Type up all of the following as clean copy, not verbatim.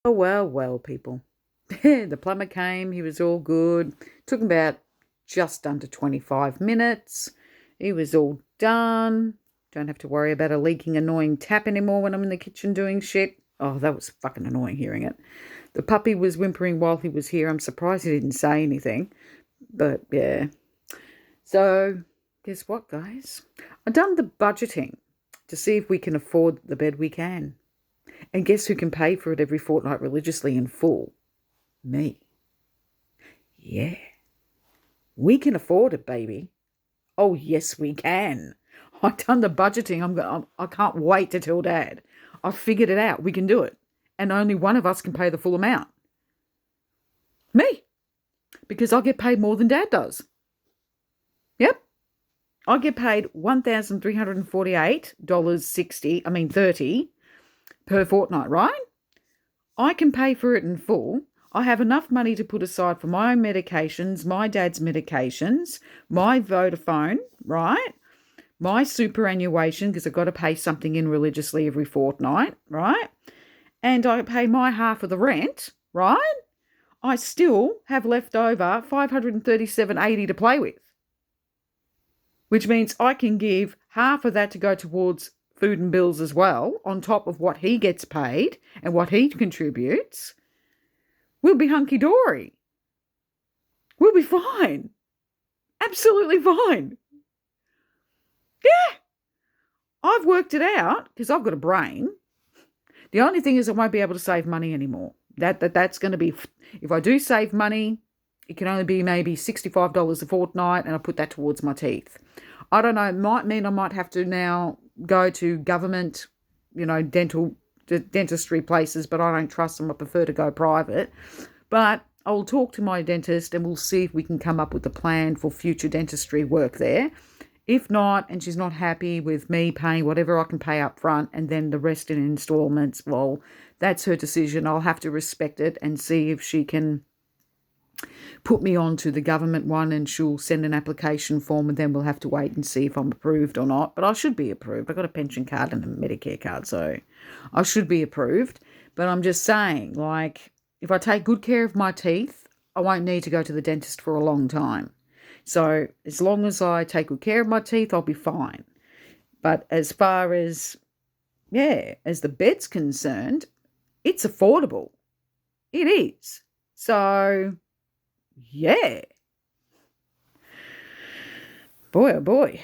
Oh, well, well, people. The plumber came. He was all good. Took him about just under 25 minutes. He was all done. Don't have to worry about a leaking, annoying tap anymore when I'm in the kitchen doing shit. Oh, that was fucking annoying hearing it. The puppy was whimpering while he was here. I'm surprised he didn't say anything. But yeah. So, guess what, guys? I've done the budgeting to see if we can afford the bed we can. And guess who can pay for it every fortnight religiously in full? Me. Yeah. We can afford it, baby. Oh, yes, we can. I've done the budgeting. I can't wait to tell Dad. I've figured it out. We can do it. And only one of us can pay the full amount. Me. Because I get paid more than Dad does. Yep. I get paid $1,348.30 per fortnight, right? I can pay for it in full. I have enough money to put aside for my own medications, my dad's medications, my Vodafone, right? My superannuation, because I've got to pay something in religiously every fortnight, right? And I pay my half of the rent, right? I still have left over $537.80 to play with, which means I can give half of that to go towards food and bills as well, on top of what he gets paid and what he contributes. We'll be hunky-dory. We'll be fine. Absolutely fine. Yeah. I've worked it out because I've got a brain. The only thing is I won't be able to save money anymore. That's going to be, if I do save money, it can only be maybe $65 a fortnight, and I put that towards my teeth. I don't know. It might mean I might have to now go to government, dentistry places, but I don't trust them. I prefer to go private. But I'll talk to my dentist and we'll see if we can come up with a plan for future dentistry work there. If not, and she's not happy with me paying whatever I can pay up front and then the rest in installments, well, that's her decision. I'll have to respect it and see if she can put me on to the government one, and she'll send an application form, and then we'll have to wait and see if I'm approved or not. But I should be approved. I've got a pension card and a Medicare card, so I should be approved. But I'm just saying, like, if I take good care of my teeth, I won't need to go to the dentist for a long time. So as long as I take good care of my teeth, I'll be fine. But as far as, as the bed's concerned, it's affordable. It is. So, yeah. Boy, oh boy.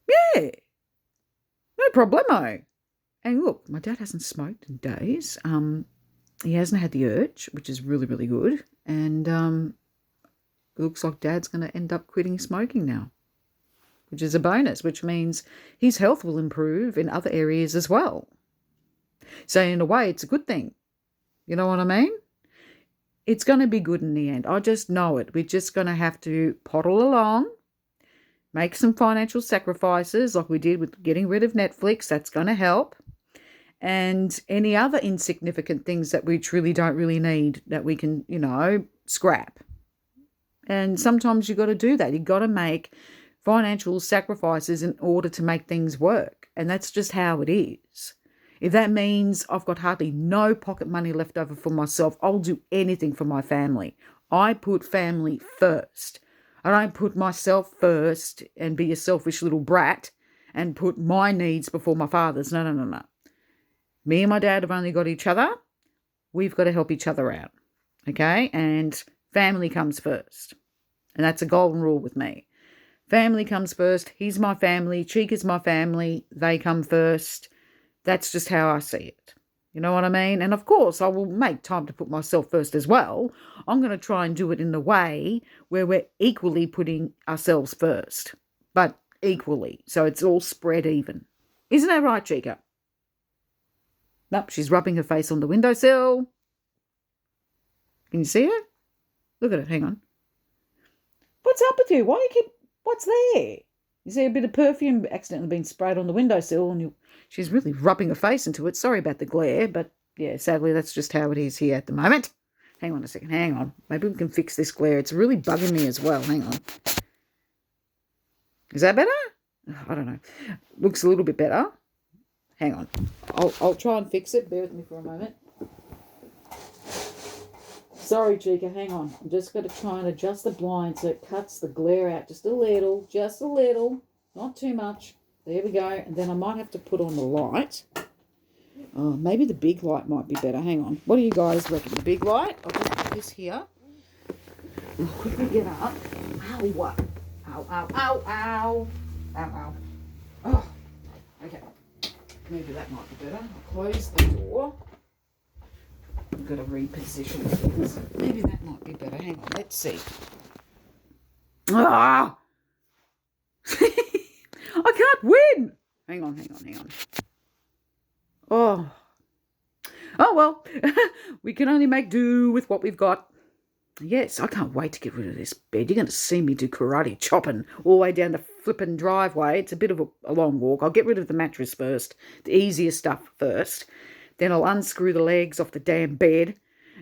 Yeah. No problemo. And look, my dad hasn't smoked in days. He hasn't had the urge, which is really, really good. And it looks like Dad's going to end up quitting smoking now, which is a bonus, which means his health will improve in other areas as well. So in a way, it's a good thing. You know what I mean? It's going to be good in the end. I just know it. We're just going to have to poddle along, make some financial sacrifices like we did with getting rid of Netflix. That's going to help. And any other insignificant things that we truly don't really need that we can, scrap. And sometimes you've got to do that. You've got to make financial sacrifices in order to make things work. And that's just how it is. If that means I've got hardly no pocket money left over for myself, I'll do anything for my family. I put family first. I don't put myself first and be a selfish little brat and put my needs before my father's. No. Me and my dad have only got each other. We've got to help each other out. Okay? And family comes first. And that's a golden rule with me. Family comes first. He's my family. Chica's my family. They come first. That's just how I see it. You know what I mean? And of course, I will make time to put myself first as well. I'm going to try and do it in a way where we're equally putting ourselves first, but equally. So it's all spread even. Isn't that right, Chica? Nope, she's rubbing her face on the windowsill. Can you see her? Look at it. Hang on. What's up with you? Why do you keep... What's there? You see a bit of perfume accidentally being sprayed on the windowsill, and she's really rubbing her face into it. Sorry about the glare, but yeah, sadly that's just how it is here at the moment. Hang on a second. Hang on. Maybe we can fix this glare. It's really bugging me as well. Hang on. Is that better? I don't know. Looks a little bit better. Hang on. I'll try and fix it. Bear with me for a moment. Sorry, Chica, hang on. I'm just going to try and adjust the blind so it cuts the glare out just a little, not too much. There we go. And then I might have to put on the light. Oh, maybe the big light might be better. Hang on. What do you guys reckon? The big light? I'll just put this here. I'll quickly get up. Ow, what? Ow, ow, ow, ow. Ow, ow. Oh, okay. Maybe that might be better. I'll close the door. I've got to reposition things. Maybe that might be better. Hang on, let's see. Ah! I can't win! Hang on. Oh. Oh, well. We can only make do with what we've got. Yes, I can't wait to get rid of this bed. You're going to see me do karate chopping all the way down the flipping driveway. It's a bit of a long walk. I'll get rid of the mattress first, the easier stuff first. Then I'll unscrew the legs off the damn bed.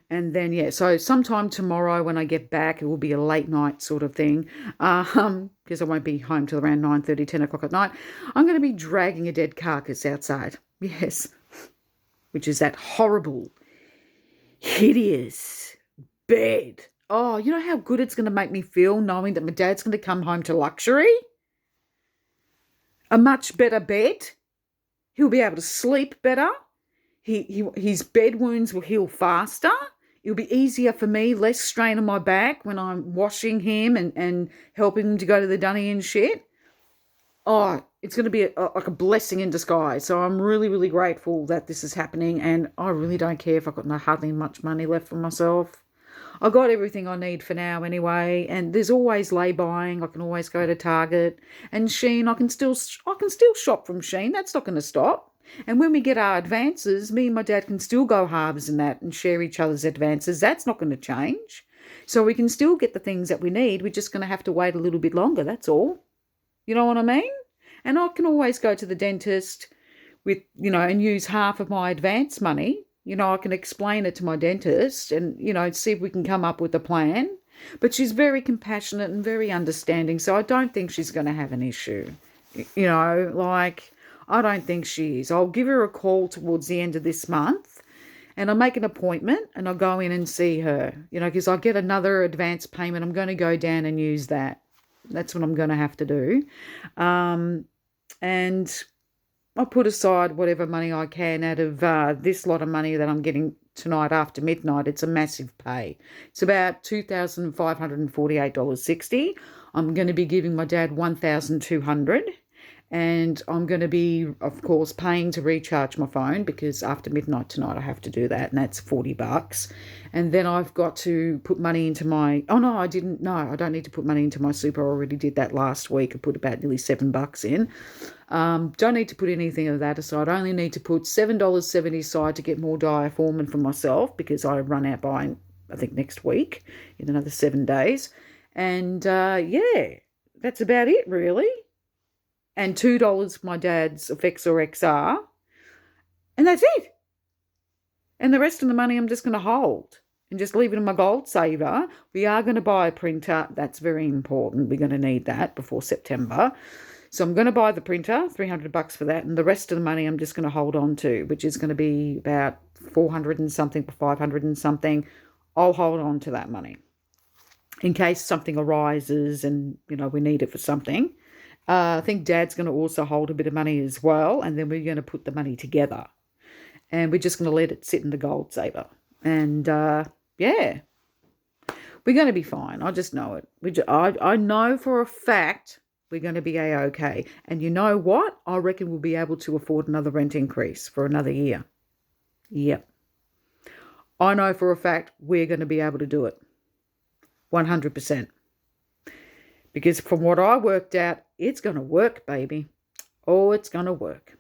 And then, yeah, so sometime tomorrow when I get back, it will be a late night sort of thing, because I won't be home till around 9:30, 10 o'clock at night. I'm going to be dragging a dead carcass outside. Yes, which is that horrible, hideous bed. Oh, you know how good it's going to make me feel knowing that my dad's going to come home to luxury? A much better bed. He'll be able to sleep better. His bed wounds will heal faster. It'll be easier for me, less strain on my back when I'm washing him and helping him to go to the dunny and shit. Oh, it's going to be like a blessing in disguise. So I'm really, really grateful that this is happening, and I really don't care if I've got hardly much money left for myself. I got everything I need for now anyway, and there's always lay-buying. I can always go to Target and Shein. I can still shop from Shein. That's not going to stop. And when we get our advances, me and my dad can still go halves in that and share each other's advances. That's not going to change. So we can still get the things that we need. We're just going to have to wait a little bit longer, that's all. You know what I mean? And I can always go to the dentist with, and use half of my advance money. I can explain it to my dentist and, see if we can come up with a plan. But she's very compassionate and very understanding, so I don't think she's going to have an issue. I don't think she is. I'll give her a call towards the end of this month and I'll make an appointment and I'll go in and see her, because I'll get another advance payment. I'm going to go down and use that. That's what I'm going to have to do. And I'll put aside whatever money I can out of this lot of money that I'm getting tonight after midnight. It's a massive pay. It's about $2,548.60. I'm going to be giving my dad $1,200. And I'm going to be, of course, paying to recharge my phone because after midnight tonight I have to do that, and that's $40. And then I've got to put money into my, I don't need to put money into my super. I already did that last week. I put about nearly $7 in. Don't need to put anything of that aside. I only need to put $7.70 aside to get more diaformin for myself because I run out by, I think, next week in another 7 days. And that's about it really. And $2 for my dad's Effexor XR. And that's it. And the rest of the money I'm just going to hold and just leave it in my gold saver. We are going to buy a printer. That's very important. We're going to need that before September. So I'm going to buy the printer, $300 for that. And the rest of the money I'm just going to hold on to, which is going to be about 400 and something, 500 and something. I'll hold on to that money in case something arises and, we need it for something. I think Dad's going to also hold a bit of money as well, and then we're going to put the money together. And we're just going to let it sit in the gold saver. And, we're going to be fine. I just know it. I know for a fact we're going to be A-okay. And you know what? I reckon we'll be able to afford another rent increase for another year. Yep. I know for a fact we're going to be able to do it. 100%. Because from what I worked out, it's going to work, baby. Oh, it's going to work.